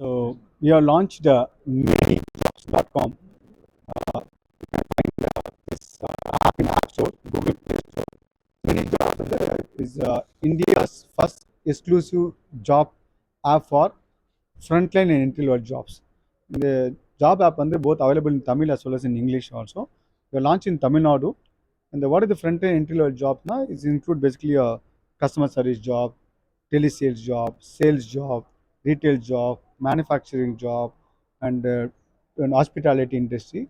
So we have launched manyjobs.com. You can find this app in App Store, Google Play Store. Manyjobs is India's first exclusive job app for frontline and entry level jobs. The job app is both available in Tamil as well as in English also. We are launched in Tamil Nadu. And what is the front-end entry-level job now? It include basically a customer service job, telesales job, sales job, retail job, manufacturing job, and hospitality industry.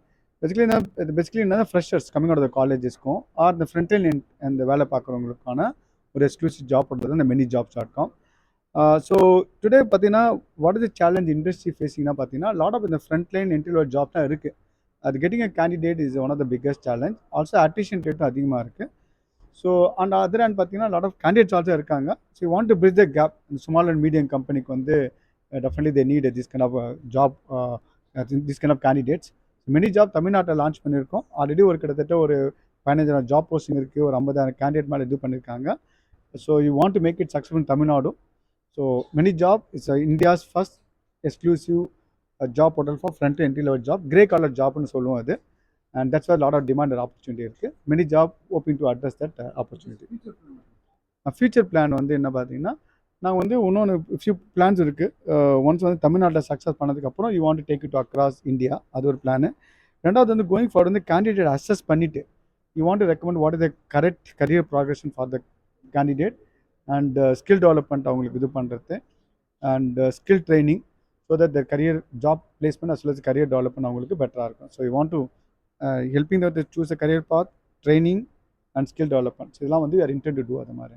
Basically என்ன freshers coming out of the colleges or the front-end and the வேலை பார்க்குறவங்களுக்கான ஒரு exclusive job பண்ணுறது இந்த manyjobs.com. So today பார்த்தீங்கன்னா what is the challenge industry ஃபேஸிங்னா பார்த்தீங்கன்னா lot of இந்த frontline entry job தான் இருக்குது. அது getting a candidate is one of the biggest challenge. Also attrition ரேட்டும் அதிகமாக இருக்குது. ஸோ அண்ட் அதர் ஹேண்ட் பார்த்தீங்கன்னா லாட் ஆஃப் கேண்டிடேட்ஸ் ஆல்சோ இருக்காங்க. So you want to bridge the gap. Small and medium கம்பெனிக்கு வந்து definitely they need this kind of job, this kind of candidates. Many job தமிழ்நாட்டில் launch பண்ணியிருக்கோம். Already ஒரு கிட்டத்தட்ட ஒரு 15,000 job posting இருக்குது. ஒரு 50,000 கேண்டிடேட் மேலே இது பண்ணியிருக்காங்க. So you want to make it successful in Tamil Nadu. So manyjob is India's first exclusive job portal for front and entry level job. Grey color job னு சொல்லுவோம் அது. And that's why a lot of demand and opportunity இருக்கு. Manyjob hoping to address that opportunity. Future plan வந்து என்ன பார்த்தீங்கன்னா நாங்கள் வந்து இன்னொன்று ஃபியூ பிளான்ஸ் இருக்குது. ஒன்ஸ் வந்து தமிழ்நாட்டில் சக்ஸஸ் பண்ணதுக்கப்புறம் you want to take it to across India, அது ஒரு பிளானு. ரெண்டாவது வந்து கோயிங் ஃபார்வர்ட் வந்து கேண்டிடேட் அசஸ் பண்ணிவிட்டு you want to recommend what is the correct career progression for the candidate and skill development அவங்களுக்கு இது பண்ணுறது and skill training so that the career job placement as well as career development அவங்களுக்கு பெட்டராக இருக்கும். So you want to helping that choose a career path, training and skill development. இதெல்லாம் வந்து R intend to two அது மாதிரி.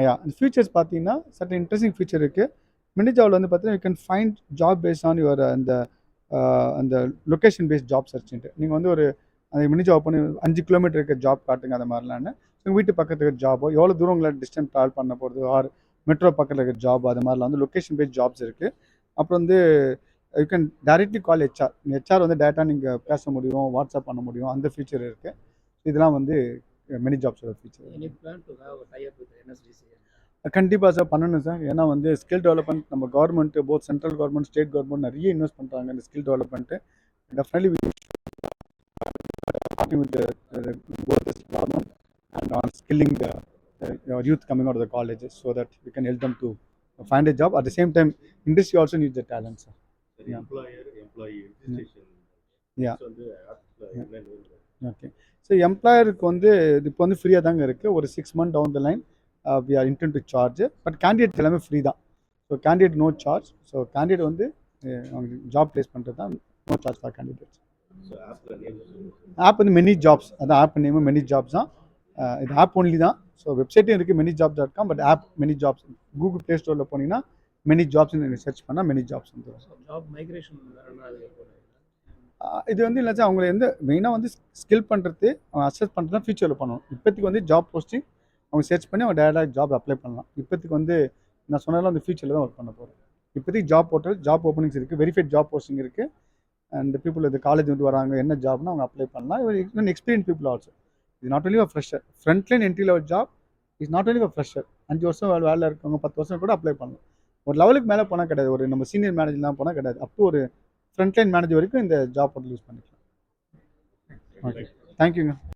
யா features பார்த்தீங்கன்னா certain interesting future இருக்குது. manyjobல வந்து பார்த்தீங்கன்னா you can find job based on your அந்த லொக்கேஷன் பேஸ்ட் ஜாப் சர்ச்ன்ட்டு. நீங்கள் வந்து ஒரு அந்த manyjob பண்ணி 5 கிலோமீட்டர் இருக்க ஜாப் காட்டுங்க அந்த மாதிரிலான்னு. உங்கள் வீட்டு பக்கத்தில் இருக்கிற ஜாபோ எவ்வளோ தூரம் உங்களை டிஸ்டன்ஸ் ட்ராவல் பண்ண போகிறது ஆர் மெட்ரோ பக்கத்தில் இருக்கிற ஜாப் அது மாதிரிலாம் வந்து லொக்கேஷன் பேஸ்ட் ஜாப்ஸ் இருக்குது. அப்புறம் வந்து you can directly call HR. HR வந்து டேட்டா நீங்கள் பேச முடியும், வாட்ஸ்அப் பண்ண முடியும், அந்த ஃபீச்சர் இருக்குது. இதெல்லாம் வந்து manyjobஸோட ஃபீச்சர். கண்டிப்பாக சார் பண்ணணும் சார். ஏன்னா வந்து ஸ்கில் டெவலப்மெண்ட் நம்ம government both central government, state government நிறைய இன்வெஸ்ட் பண்ணுறாங்க இந்த skill development. Definitely with both the government and on skilling the youth coming out of the colleges so that we can help them to find a job. At the same time, industry also needs the talent, sir. Yeah. Employee registration. Yeah. Okay. So employer-க்கு வந்து இப்போ வந்து ஃப்ரீயாக தாங்க இருக்குது. ஒரு 6 months down the line we are intent to charge, but candidate எல்லாமே free தான். So candidate no charge. So candidate வந்து அவங்க ஜாப் ப்ளேஸ் பண்ணுறது தான் no charge for candidates. App வந்து manyjobs, அதான் ஆப் நேம் manyjobs தான். இது ஆப் ஒன்லி தான். ஸோ வெப்சைட்டும் இருக்குது manyjobs.com, but app manyjobs. Google play ஸ்டோரில் போனீங்கன்னா manyjobs நீங்கள் சர்ச் பண்ணால் manyjobs வந்துடும். இது வந்து இல்லை சார், அவங்களை எந்த மெயினாக வந்து ஸ்கில் பண்ணுறது அவங்க அசஸ் பண்ணுறது தான் ஃபியூச்சரில் பண்ணணும். இப்போதைக்கு வந்து ஜாப் போஸ்டிங் அவங்க சர்ச் பண்ணி அவங்க டேரெக்டாக ஜாப் அப்ளை பண்ணலாம். இப்போதைக்கு வந்து நான் சொன்னதெல்லாம் வந்து ஃபியூச்சரில் தான் ஒர்க் பண்ண போகிறேன். இப்போதைக்கு ஜாப் போர்ட்டல், ஜாப் ஓப்பனிங்ஸ் இருக்குது, வெரிஃபைட் ஜாப் போஸ்டிங் இருக்குது. அண்ட் பீப்புள் இந்த காலேஜ் வந்து வராங்க, என்ன ஜாப்னா அவங்க அப்ளை பண்ணலாம். இன்னும் எக்ஸ்பீரியன்ஸ் பீப்புள் ஆல்சோ. இது not only for fresher. Frontline entry level job is not only for fresher. 5 வருஷம் வேலை இருக்கவங்க 10 வருஷம் கூட அப்ளை பண்ணலாம். ஒரு லெவலுக்கு மேலே போனால் கிடையாது, ஒரு நம்ம சீனியர் மேனேஜர்லாம் போனால் கிடையாது, அப் டு ஒரு ஃப்ரண்ட்லைன் மேனேஜர் வரைக்கும் இந்த ஜாப் போர்ட்டல் யூஸ் பண்ணிக்கலாம். ஓகே, தேங்க்யூங்க.